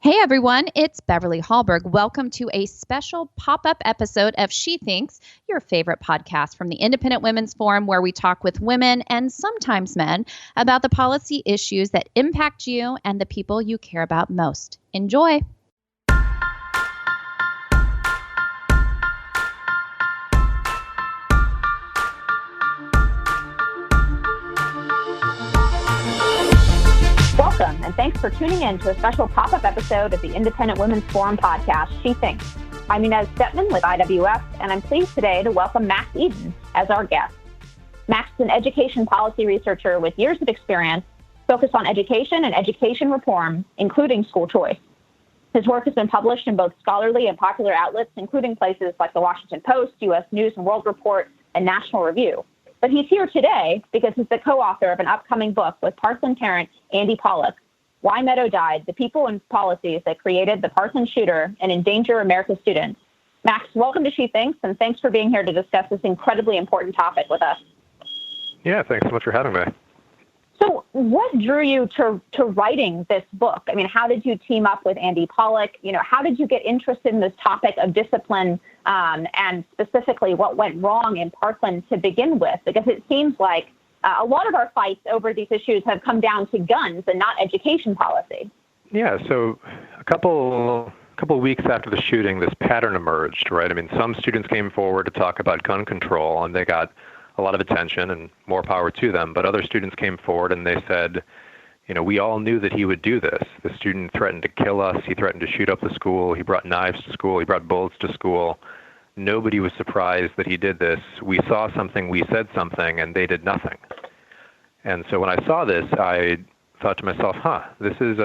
Hey everyone, it's Beverly Hallberg. Welcome to a special pop-up episode of She Thinks, your favorite podcast from the Independent Women's Forum, where we talk with women and sometimes men about the policy issues that impact you and the people you care about most. Enjoy. Welcome, and thanks for tuning in to a special pop-up episode of the Independent Women's Forum podcast, She Thinks. I'm Inez Stettman with IWF, and I'm pleased today to welcome Max Eden as our guest. Max is an education policy researcher with years of experience focused on education and education reform, including school choice. His work has been published in both scholarly and popular outlets, including places like the Washington Post, U.S. News and World Report, and National Review. But he's here today because he's the co-author of an upcoming book with Parkland parent Andy Pollack, Why Meadow Died, the People and Policies That Created the Parkland Shooter and Endanger America's Students. Max, welcome to She Thinks, and thanks for being here to discuss this incredibly important topic with us. Yeah, thanks so much for having me. So what drew you to writing this book? I mean, how did you team up with Andy Pollack? How did you get interested in this topic of discipline and specifically what went wrong in Parkland to begin with? Because it seems like a lot of our fights over these issues have come down to guns and not education policy. Yeah, so a couple weeks after the shooting, this pattern emerged, right? I mean, some students came forward to talk about gun control, and they got a lot of attention and more power to them. But other students came forward and they said, we all knew that he would do this. The student threatened to kill us. He threatened to shoot up the school. He brought knives to school. He brought bullets to school. Nobody was surprised that he did this. We saw something, we said something, and they did nothing. And so when I saw this, I thought to myself, this is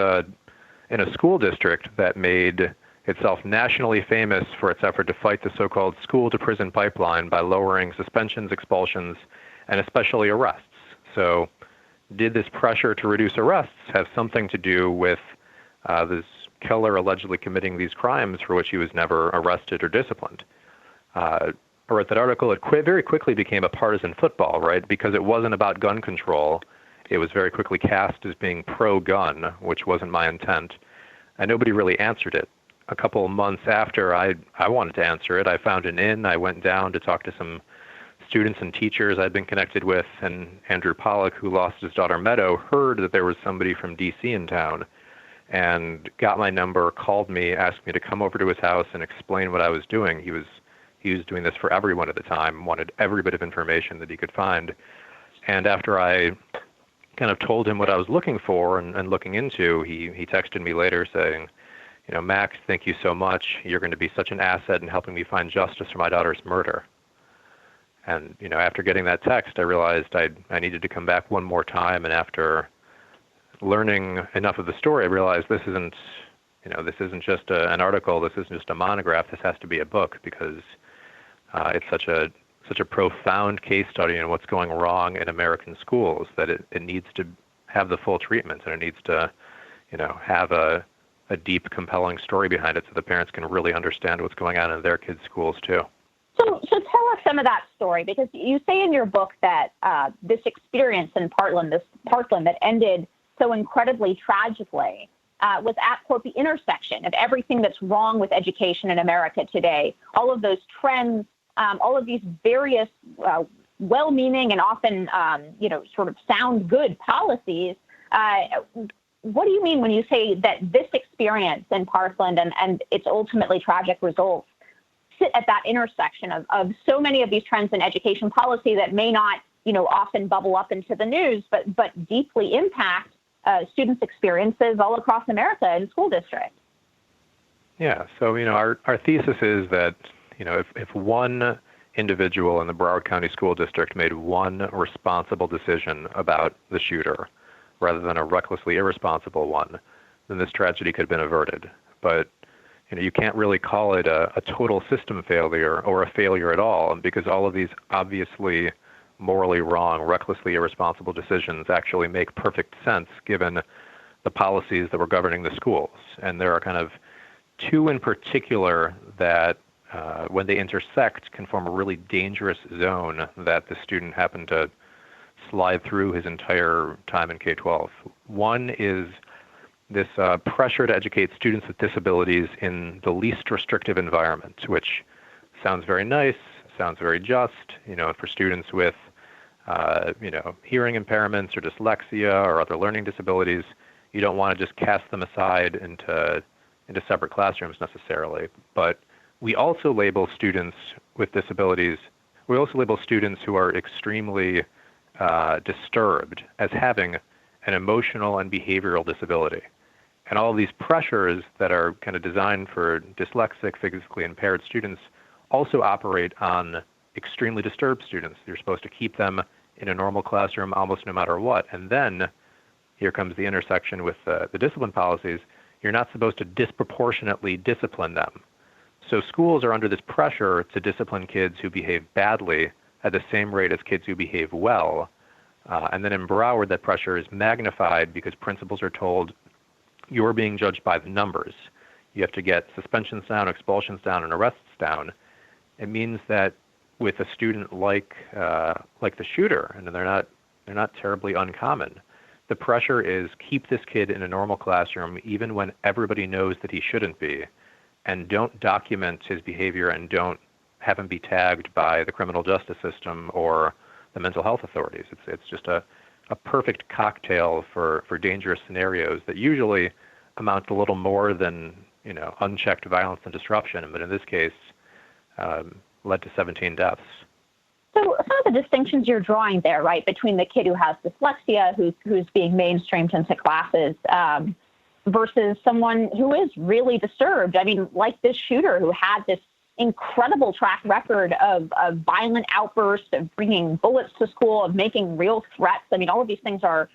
in a school district that made itself nationally famous for its effort to fight the so-called school-to-prison pipeline by lowering suspensions, expulsions, and especially arrests. So did this pressure to reduce arrests have something to do with this killer allegedly committing these crimes for which he was never arrested or disciplined? I wrote that article. It very quickly became a partisan football, right? Because it wasn't about gun control. It was very quickly cast as being pro-gun, which wasn't my intent. And nobody really answered it. A couple of months after I wanted to answer it, I found an inn. I went down to talk to some students and teachers I'd been connected with, and Andrew Pollack, who lost his daughter Meadow, heard that there was somebody from D.C. in town and got my number, called me, asked me to come over to his house and explain what I was doing. He was doing this for everyone at the time, wanted every bit of information that he could find. And after I kind of told him what I was looking for and looking into, he texted me later saying, Max, thank you so much. You're going to be such an asset in helping me find justice for my daughter's murder. And, after getting that text, I realized I needed to come back one more time. And after learning enough of the story, I realized this isn't just an article. This isn't just a monograph. This has to be a book because it's such a profound case study in what's going wrong in American schools that it needs to have the full treatment, and it needs to, have a deep, compelling story behind it so the parents can really understand what's going on in their kids' schools too. So tell us some of that story, because you say in your book that this experience in Parkland that ended so incredibly tragically, was at, quote, the intersection of everything that's wrong with education in America today. All of those trends, all of these various well-meaning and often, sort of sound good policies. What do you mean when you say that this experience in Parkland and its ultimately tragic results sit at that intersection of so many of these trends in education policy that may not, often bubble up into the news, but deeply impact students' experiences all across America in school districts? Yeah, so, our thesis is that, if one individual in the Broward County School District made one responsible decision about the shooter, rather than a recklessly irresponsible one, then this tragedy could have been averted. But you can't really call it a total system failure or a failure at all, because all of these obviously morally wrong, recklessly irresponsible decisions actually make perfect sense given the policies that were governing the schools. And there are kind of two in particular that, when they intersect, can form a really dangerous zone that the student happened to slide through his entire time in K-12. One is this pressure to educate students with disabilities in the least restrictive environment, which sounds very nice, sounds very just, for students with, hearing impairments or dyslexia or other learning disabilities. You don't want to just cast them aside into separate classrooms necessarily. But we also label students with disabilities, we also label students who are extremely disturbed as having an emotional and behavioral disability. And all of these pressures that are kind of designed for dyslexic, physically impaired students also operate on extremely disturbed students. You're supposed to keep them in a normal classroom almost no matter what. And then here comes the intersection with the discipline policies. You're not supposed to disproportionately discipline them. So schools are under this pressure to discipline kids who behave badly at the same rate as kids who behave well. And then in Broward, that pressure is magnified because principals are told, you're being judged by the numbers. You have to get suspensions down, expulsions down, and arrests down. It means that with a student like the shooter, and they're not terribly uncommon, the pressure is keep this kid in a normal classroom even when everybody knows that he shouldn't be, and don't document his behavior and don't have him be tagged by the criminal justice system or the mental health authorities. It's just a perfect cocktail for dangerous scenarios that usually amount to little more than unchecked violence and disruption, but in this case led to 17 deaths. So some of the distinctions you're drawing there, right, between the kid who has dyslexia, who's being mainstreamed into classes, versus someone who is really disturbed. I mean, like this shooter who had this incredible track record of violent outbursts, of bringing bullets to school, of making real threats. I mean, all of these things are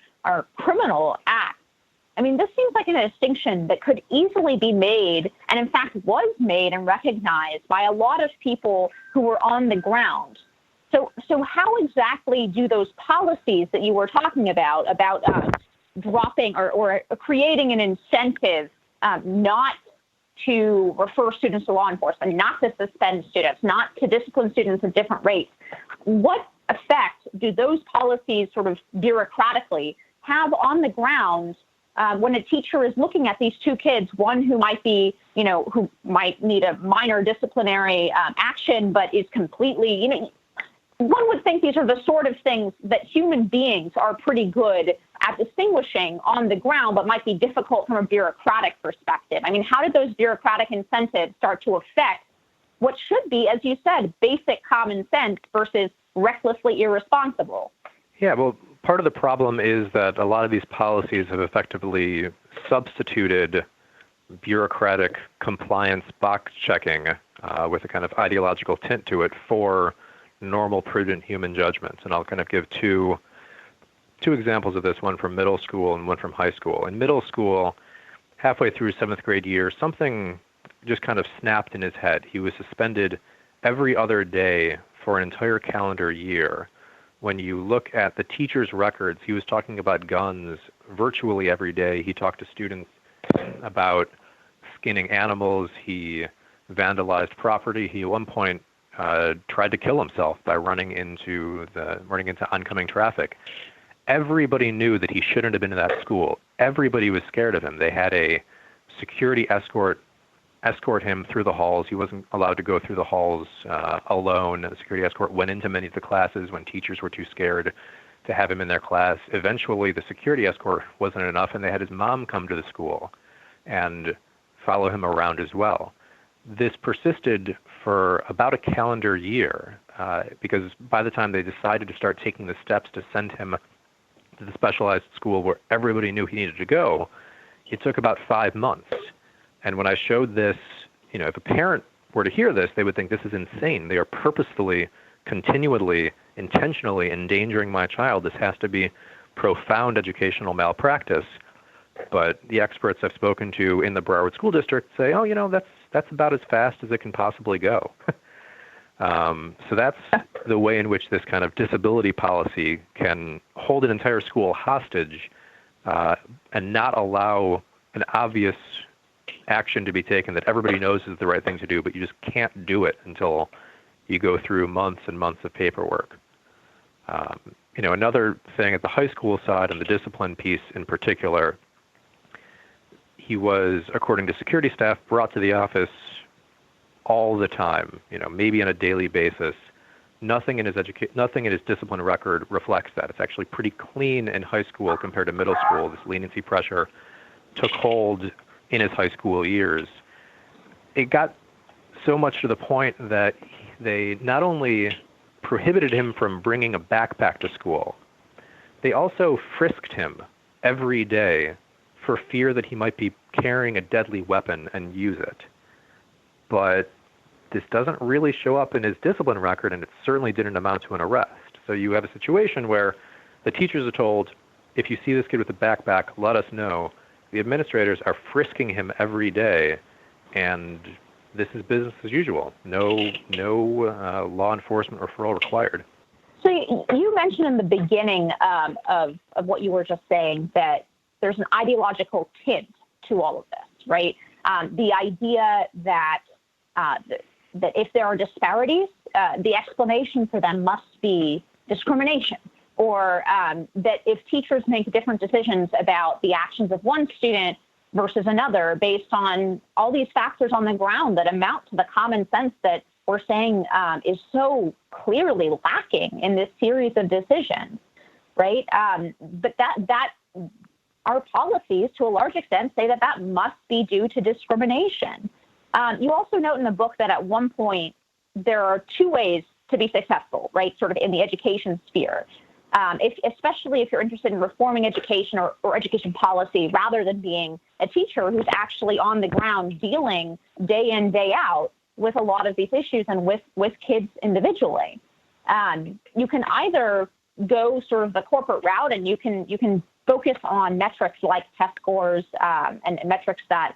criminal acts. I mean, this seems like a distinction that could easily be made, and in fact was made and recognized by a lot of people who were on the ground. So how exactly do those policies that you were talking about dropping or creating an incentive not to refer students to law enforcement, not to suspend students, not to discipline students at different rates, what effect do those policies sort of bureaucratically have on the ground when a teacher is looking at these two kids, one who might be, who might need a minor disciplinary action, but is completely, one would think these are the sort of things that human beings are pretty good at distinguishing on the ground, but might be difficult from a bureaucratic perspective. I mean, how did those bureaucratic incentives start to affect what should be, as you said, basic common sense versus recklessly irresponsible? Yeah, well, part of the problem is that a lot of these policies have effectively substituted bureaucratic compliance box checking with a kind of ideological tint to it for normal, prudent human judgments. And I'll kind of give two examples of this, one from middle school and one from high school. In middle school, halfway through 7th grade year, something just kind of snapped in his head. He was suspended every other day for an entire calendar year. When you look at the teacher's records, he was talking about guns virtually every day. He talked to students about skinning animals. He vandalized property. He at one point tried to kill himself by running into oncoming traffic. Everybody knew that he shouldn't have been in that school. Everybody was scared of him. They had a security escort him through the halls. He wasn't allowed to go through the halls alone. The security escort went into many of the classes when teachers were too scared to have him in their class. Eventually, the security escort wasn't enough, and they had his mom come to the school and follow him around as well. This persisted for about a calendar year because by the time they decided to start taking the steps to send him to the specialized school where everybody knew he needed to go, it took about 5 months. And when I showed this, if a parent were to hear this, they would think this is insane. They are purposefully, continually, intentionally endangering my child. This has to be profound educational malpractice. But the experts I've spoken to in the Broward School District say, that's about as fast as it can possibly go. So that's the way in which this kind of disability policy can hold an entire school hostage and not allow an obvious action to be taken that everybody knows is the right thing to do, but you just can't do it until you go through months and months of paperwork. Another thing at the high school side and the discipline piece in particular, He was, according to security staff, brought to the office all the time, maybe on a daily basis. Nothing in his discipline record reflects that. It's actually pretty clean in high school compared to middle school. This leniency pressure took hold in his high school years. It got so much to the point that they not only prohibited him from bringing a backpack to school, they also frisked him every day for fear that he might be carrying a deadly weapon and use it. But this doesn't really show up in his discipline record, and it certainly didn't amount to an arrest. So you have a situation where the teachers are told, if you see this kid with a backpack, let us know. The administrators are frisking him every day, and this is business as usual. No law enforcement referral required. So you mentioned in the beginning of what you were just saying that there's an ideological tint to all of this, right? The idea that that if there are disparities, the explanation for them must be discrimination, or that if teachers make different decisions about the actions of one student versus another based on all these factors on the ground that amount to the common sense that we're saying is so clearly lacking in this series of decisions, right? But that our policies, to a large extent, say that must be due to discrimination. You also note in the book that at one point there are two ways to be successful, right, sort of in the education sphere. Especially if you're interested in reforming education or education policy, rather than being a teacher who's actually on the ground dealing day in, day out with a lot of these issues and with kids individually. You can either go sort of the corporate route, and you can focus on metrics like test scores and metrics that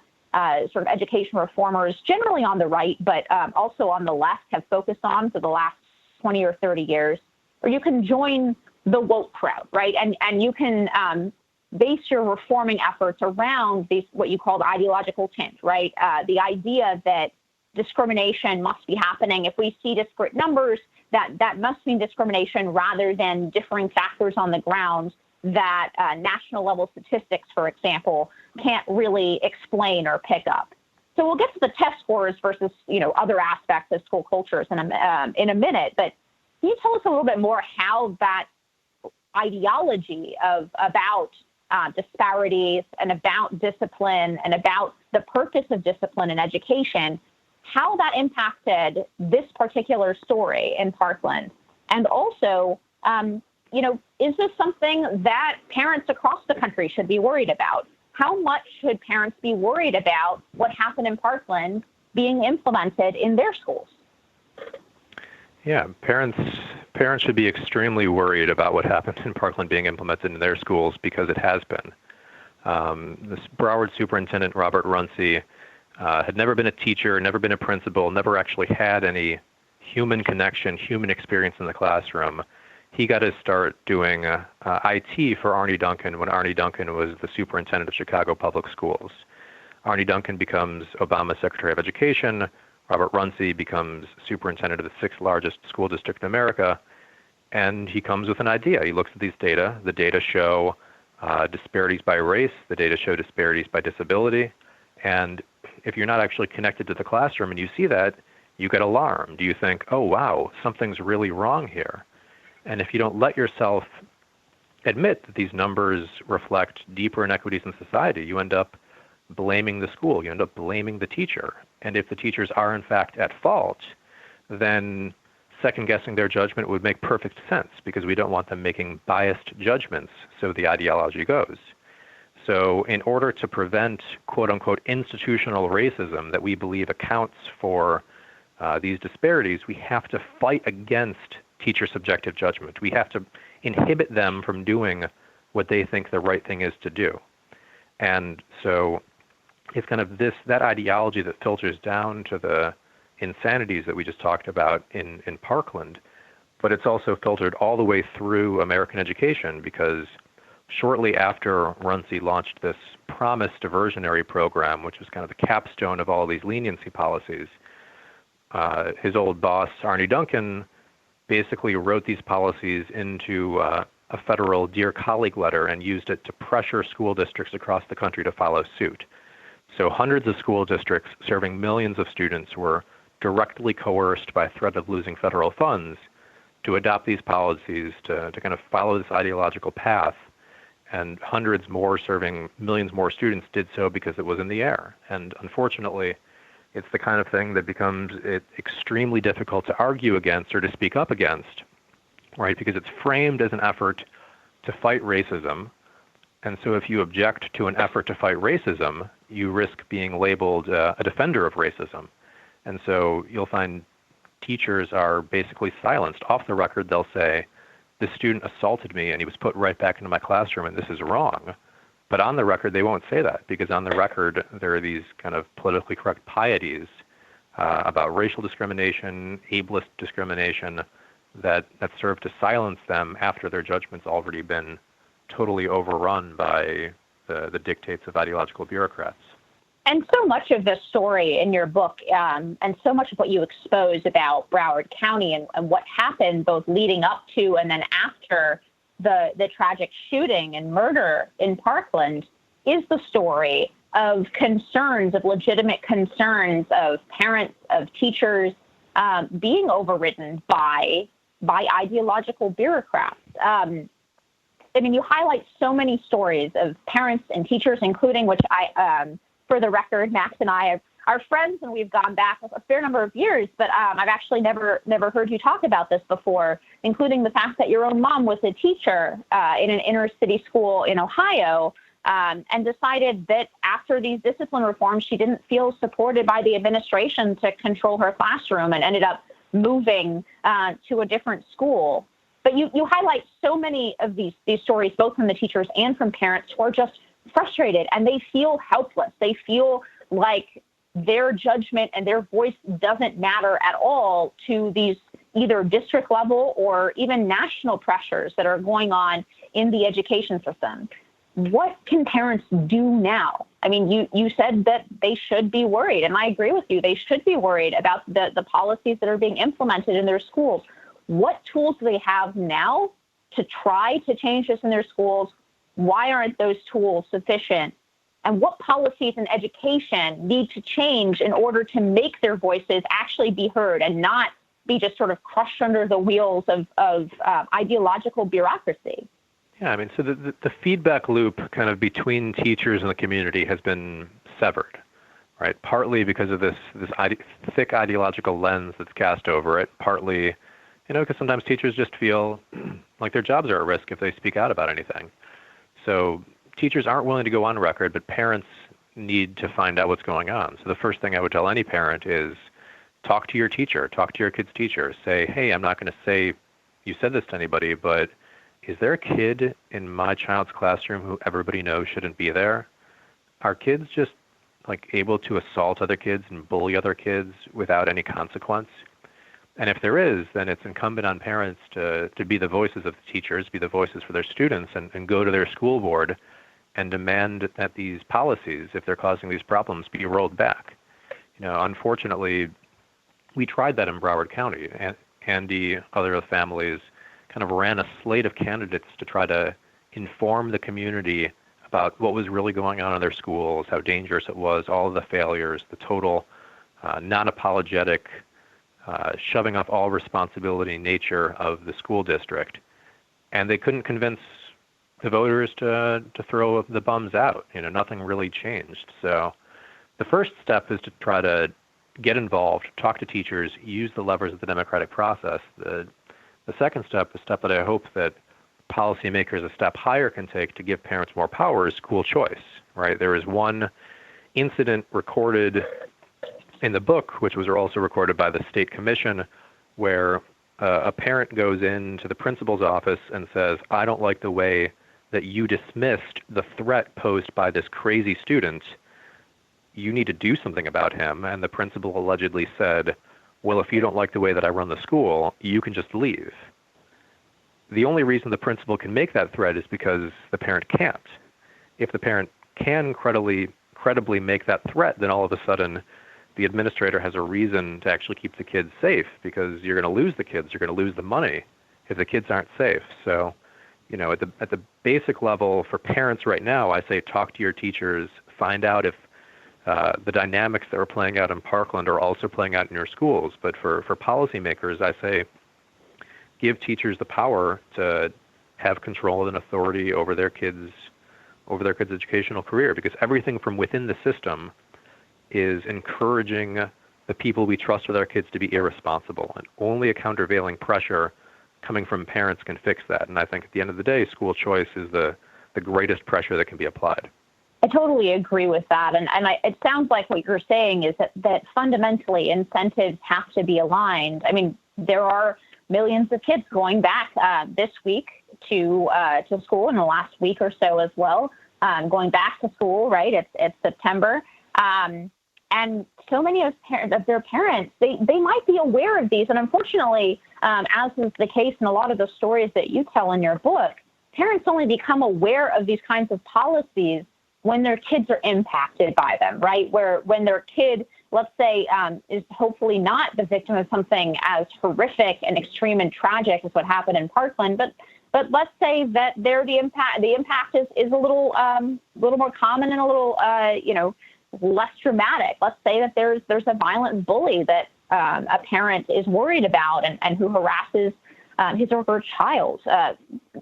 sort of education reformers, generally on the right, but also on the left, have focused on for the last 20 or 30 years. Or you can join the woke crowd, right? And you can base your reforming efforts around these, what you call the ideological tint, right? The idea that discrimination must be happening. If we see disparate numbers, that must mean discrimination rather than differing factors on the ground that national level statistics, for example, can't really explain or pick up. So we'll get to the test scores versus, other aspects of school cultures in a minute, but can you tell us a little bit more how that ideology about disparities and about discipline and about the purpose of discipline in education, how that impacted this particular story in Parkland? And also, is this something that parents across the country should be worried about? How much should parents be worried about what happened in Parkland being implemented in their schools? Yeah, parents should be extremely worried about what happened in Parkland being implemented in their schools, because it has been. This Broward superintendent, Robert Runcie, had never been a teacher, never been a principal, never actually had any human connection, human experience in the classroom. He got his start doing IT for Arne Duncan when Arne Duncan was the superintendent of Chicago Public Schools. Arne Duncan becomes Obama's Secretary of Education. Robert Runcie becomes superintendent of the sixth largest school district in America, and he comes with an idea. He looks at these data. The data show disparities by race. The data show disparities by disability. And if you're not actually connected to the classroom and you see that, you get alarmed. You think, oh, wow, something's really wrong here. And if you don't let yourself admit that these numbers reflect deeper inequities in society, you end up blaming the school. You end up blaming the teacher. And if the teachers are, in fact, at fault, then second-guessing their judgment would make perfect sense, because we don't want them making biased judgments, so the ideology goes. So in order to prevent, quote-unquote, institutional racism that we believe accounts for these disparities, we have to fight against teacher subjective judgment. We have to inhibit them from doing what they think the right thing is to do. And so it's kind of that ideology that filters down to the insanities that we just talked about in Parkland, but it's also filtered all the way through American education, because shortly after Runcie launched this Promise diversionary program, which was kind of the capstone of all these leniency policies, his old boss, Arne Duncan, basically wrote these policies into a federal Dear Colleague letter and used it to pressure school districts across the country to follow suit. So hundreds of school districts serving millions of students were directly coerced by threat of losing federal funds to adopt these policies, to kind of follow this ideological path. And hundreds more serving millions more students did so because it was in the air. And unfortunately, it's the kind of thing that becomes extremely difficult to argue against or to speak up against, right? Because it's framed as an effort to fight racism. And so if you object to an effort to fight racism, you risk being labeled a defender of racism. And so you'll find teachers are basically silenced. Off the record, they'll say, this student assaulted me and he was put right back into my classroom and this is wrong. But on the record, they won't say that, because on the record, there are these kind of politically correct pieties about racial discrimination, ableist discrimination, that serve to silence them after their judgment's already been totally overrun by the dictates of ideological bureaucrats. And so much of this story in your book, and so much of what you expose about Broward County and what happened both leading up to and then after the tragic shooting and murder in Parkland, is the story of concerns, of legitimate concerns of parents, of teachers being overridden by ideological bureaucrats. I mean, you highlight so many stories of parents and teachers, including, which for the record, Max and I are friends and we've gone back a fair number of years, but I've actually never heard you talk about this before, including the fact that your own mom was a teacher in an inner city school in Ohio, and decided that after these discipline reforms, she didn't feel supported by the administration to control her classroom and ended up moving to a different school. But you highlight so many of these stories, both from the teachers and from parents, who are just frustrated and they feel helpless. They feel like their judgment and their voice doesn't matter at all to these either district level or even national pressures that are going on in the education system. What can parents do now? I mean, you said that they should be worried, and I agree with you. They should be worried about the policies that are being implemented in their schools. What tools do they have now to try to change this in their schools? Why aren't those tools sufficient? And what policies in education need to change in order to make their voices actually be heard and not be just sort of crushed under the wheels of ideological bureaucracy? Yeah, I mean, so the feedback loop kind of between teachers and the community has been severed, right? Partly because of this thick ideological lens that's cast over it, partly, because sometimes teachers just feel like their jobs are at risk if they speak out about anything. So teachers aren't willing to go on record, but parents need to find out what's going on. So the first thing I would tell any parent is talk to your teacher, talk to your kid's teacher. Say, hey, I'm not going to say you said this to anybody, but is there a kid in my child's classroom who everybody knows shouldn't be there? Are kids just able to assault other kids and bully other kids without any consequence? And if there is, then it's incumbent on parents to be the voices of the teachers, be the voices for their students, and go to their school board and demand that these policies, if they're causing these problems, be rolled back. Unfortunately, we tried that in Broward County. Andy, other families, kind of ran a slate of candidates to try to inform the community about what was really going on in their schools, how dangerous it was, all of the failures, the total non-apologetic, shoving off all responsibility nature of the school district. And they couldn't convince the voters to throw the bums out. Nothing really changed. So the first step is to try to get involved, talk to teachers, use the levers of the democratic process. The second step, a step that I hope that policymakers a step higher can take to give parents more power, is school choice, right? There is one incident recorded in the book, which was also recorded by the state commission, where a parent goes into the principal's office and says, I don't like the way that you dismissed the threat posed by this crazy student. You need to do something about him. And the principal allegedly said, well, if you don't like the way that I run the school, you can just leave. The only reason the principal can make that threat is because the parent can't. If the parent can credibly make that threat, then all of a sudden the administrator has a reason to actually keep the kids safe, because you're going to lose the kids, you're going to lose the money if the kids aren't safe. So, at the basic level for parents right now, I say talk to your teachers, find out if the dynamics that were playing out in Parkland are also playing out in your schools. But for policymakers, I say, give teachers the power to have control and authority over their kids' educational career, because everything from within the system is encouraging the people we trust with our kids to be irresponsible, and only a countervailing pressure coming from parents can fix that. And I think at the end of the day, school choice is the greatest pressure that can be applied. I totally agree with that. And it sounds like what you're saying is that fundamentally incentives have to be aligned. I mean, there are millions of kids going back this week to school in the last week or so as well, going back to school, right? It's September. And so many of their parents, they might be aware of these. And unfortunately, as is the case in a lot of the stories that you tell in your book, parents only become aware of these kinds of policies when their kids are impacted by them, right? When their kid, let's say, is hopefully not the victim of something as horrific and extreme and tragic as what happened in Parkland, but let's say that the impact is a little more common and a little less dramatic. Let's say that there's a violent bully that a parent is worried about and who harasses his or her child.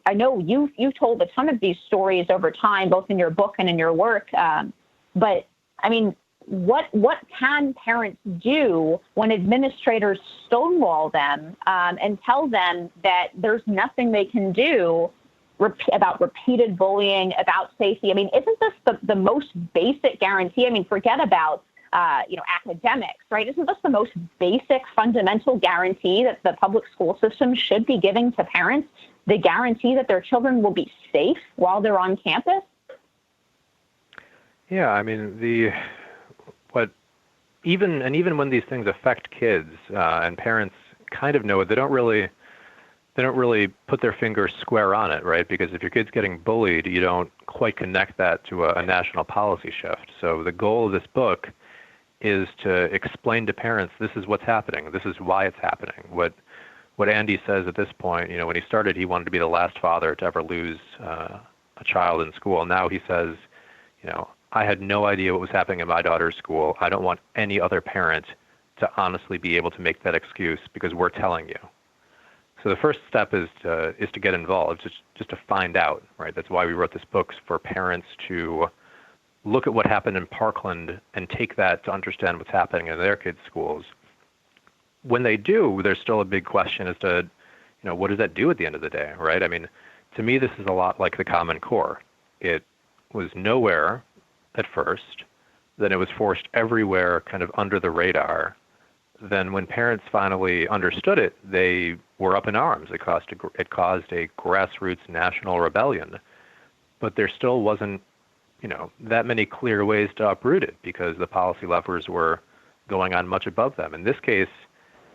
I know you've told a ton of these stories over time, both in your book and in your work. But I mean, what can parents do when administrators stonewall them and tell them that there's nothing they can do about repeated bullying, about safety? I mean, isn't this the most basic guarantee? I mean, forget about academics, right? Isn't this the most basic fundamental guarantee that the public school system should be giving to parents? The guarantee that their children will be safe while they're on campus? Yeah, I mean, even when these things affect kids and parents kind of know it, they don't really put their finger square on it, right? Because if your kid's getting bullied, you don't quite connect that to a national policy shift. So the goal of this book is to explain to parents, this is what's happening. This is why it's happening. What Andy says at this point, when he started, he wanted to be the last father to ever lose a child in school. Now he says, I had no idea what was happening in my daughter's school. I don't want any other parent to honestly be able to make that excuse because we're telling you. So the first step is to get involved, just to find out, right? That's why we wrote this book, for parents to look at what happened in Parkland and take that to understand what's happening in their kids' schools. When they do, there's still a big question as to, what does that do at the end of the day, right? I mean, to me, this is a lot like the Common Core. It was nowhere at first, then it was forced everywhere, kind of under the radar. Then when parents finally understood it, they were up in arms. It caused a grassroots national rebellion. But there still wasn't, that many clear ways to uproot it because the policy levers were going on much above them. In this case,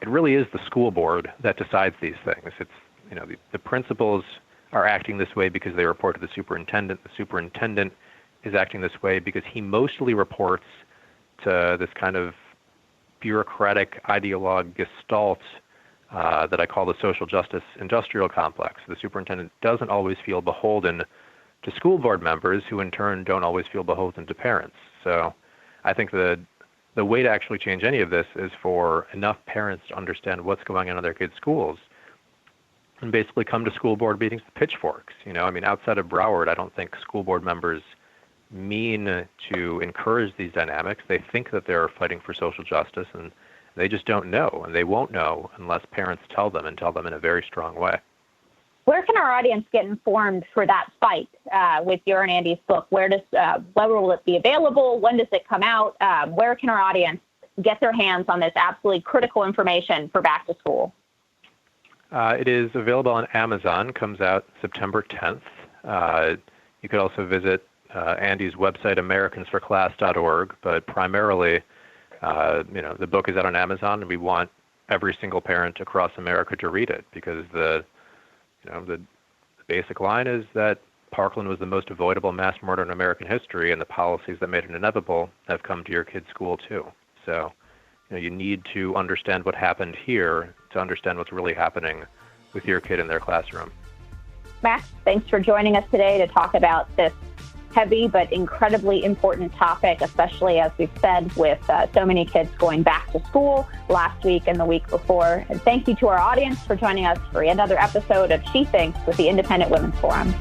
it really is the school board that decides these things. It's, the principals are acting this way because they report to the superintendent. The superintendent is acting this way because he mostly reports to this kind of bureaucratic ideologue gestalt that I call the social justice industrial complex. The superintendent doesn't always feel beholden to school board members, who in turn don't always feel beholden to parents. So I think the way to actually change any of this is for enough parents to understand what's going on in their kids' schools and basically come to school board meetings with pitchforks. Outside of Broward, I don't think school board members mean to encourage these dynamics. They think that they're fighting for social justice, and they just don't know, and they won't know unless parents tell them, and tell them in a very strong way. Where can our audience get informed for that fight with your and Andy's book? Where will it be available? When does it come out? Where can our audience get their hands on this absolutely critical information for back to school? It is available on Amazon. Comes out September 10th. You could also visit Andy's website, americansforclass.org, but primarily, the book is out on Amazon, and we want every single parent across America to read it because the basic line is that Parkland was the most avoidable mass murder in American history, and the policies that made it inevitable have come to your kid's school too. So, you need to understand what happened here to understand what's really happening with your kid in their classroom. Max, thanks for joining us today to talk about this heavy but incredibly important topic, especially as we've said with so many kids going back to school last week and the week before. And thank you to our audience for joining us for another episode of She Thinks with the Independent Women's Forum.